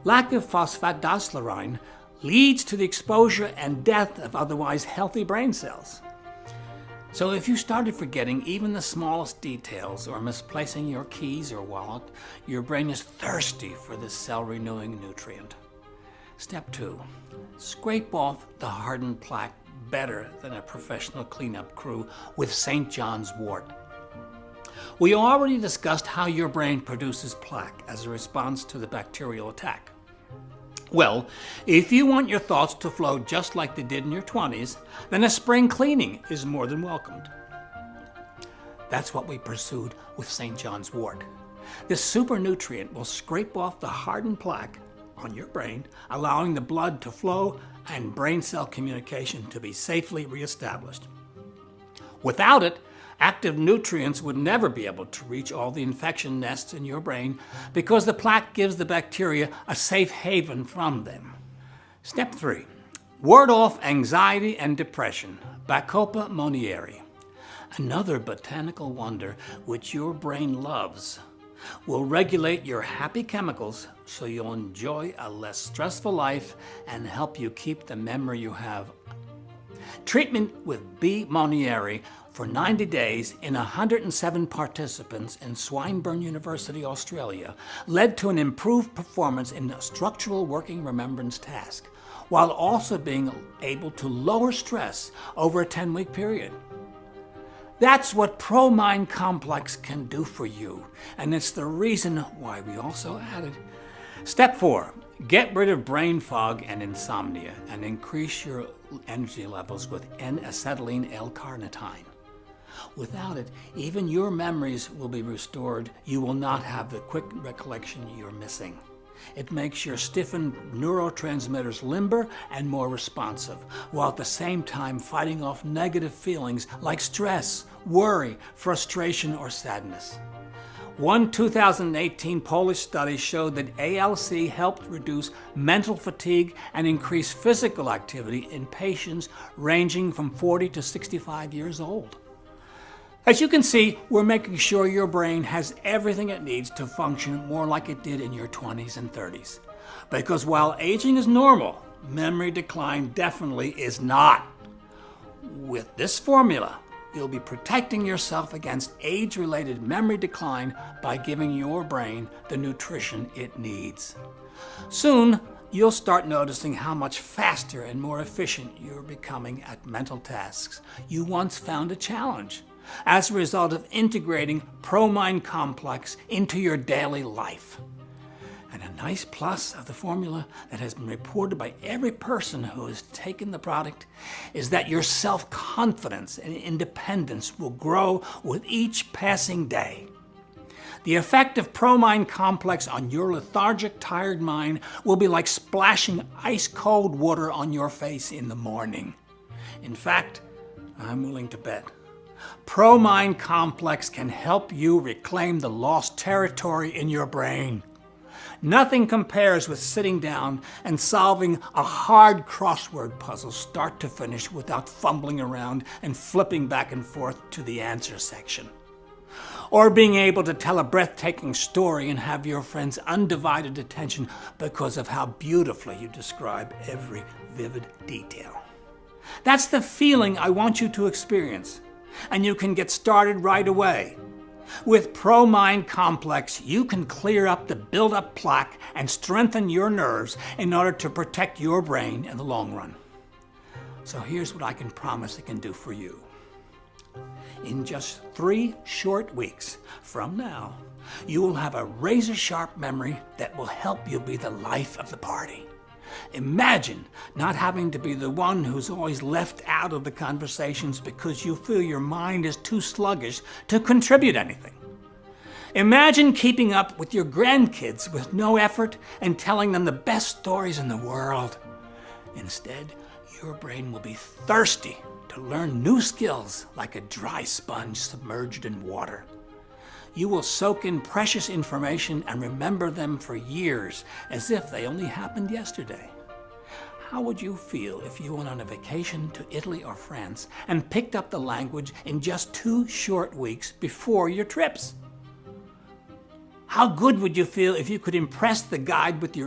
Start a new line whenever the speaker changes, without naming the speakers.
Lack of phosphatidylserine leads to the exposure and death of otherwise healthy brain cells. So if you started forgetting even the smallest details or misplacing your keys or wallet, your brain is thirsty for this cell-renewing nutrient. Step 2. Scrape off the hardened plaque better than a professional cleanup crew with St. John's wort. We already discussed how your brain produces plaque as a response to the bacterial attack. Well, if you want your thoughts to flow just like they did in your 20s, then a spring cleaning is more than welcomed. That's what we pursued with St. John's wort. This super nutrient will scrape off the hardened plaque on your brain, allowing the blood to flow and brain cell communication to be safely reestablished. Without it, active nutrients would never be able to reach all the infection nests in your brain because the plaque gives the bacteria a safe haven from them. Step 3. Ward off anxiety and depression. Bacopa monnieri, another botanical wonder which your brain loves, will regulate your happy chemicals so you'll enjoy a less stressful life and help you keep the memory you have. Treatment with B. monnieri for 90 days in 107 participants in Swinburne University, Australia, led to an improved performance in a structural working remembrance task, while also being able to lower stress over a 10-week period. That's what ProMind Complex can do for you, and it's the reason why we also added. Step 4. Get rid of brain fog and insomnia and increase your energy levels with N-acetylene L-carnitine. Without it, even your memories will be restored. You will not have the quick recollection you're missing. It makes your stiffened neurotransmitters limber and more responsive, while at the same time fighting off negative feelings like stress, worry, frustration, or sadness. One 2018 Polish study showed that ALC helped reduce mental fatigue and increase physical activity in patients ranging from 40 to 65 years old. As you can see, we're making sure your brain has everything it needs to function more like it did in your 20s and 30s. Because while aging is normal, memory decline definitely is not. With this formula, you'll be protecting yourself against age-related memory decline by giving your brain the nutrition it needs. Soon, you'll start noticing how much faster and more efficient you're becoming at mental tasks you once found a challenge, as a result of integrating ProMind Complex into your daily life. And a nice plus of the formula that has been reported by every person who has taken the product is that your self-confidence and independence will grow with each passing day. The effect of ProMind Complex on your lethargic, tired mind will be like splashing ice-cold water on your face in the morning. In fact, I'm willing to bet ProMind Complex can help you reclaim the lost territory in your brain. Nothing compares with sitting down and solving a hard crossword puzzle start to finish without fumbling around and flipping back and forth to the answer section. Or being able to tell a breathtaking story and have your friends' undivided attention because of how beautifully you describe every vivid detail. That's the feeling I want you to experience, and you can get started right away. With ProMind Complex, you can clear up the build-up plaque and strengthen your nerves in order to protect your brain in the long run. So here's what I can promise it can do for you. In just 3 short weeks from now, you will have a razor-sharp memory that will help you be the life of the party. Imagine not having to be the one who's always left out of the conversations because you feel your mind is too sluggish to contribute anything. Imagine keeping up with your grandkids with no effort and telling them the best stories in the world. Instead, your brain will be thirsty to learn new skills like a dry sponge submerged in water. You will soak in precious information and remember them for years as if they only happened yesterday. How would you feel if you went on a vacation to Italy or France and picked up the language in just 2 short weeks before your trips? How good would you feel if you could impress the guide with your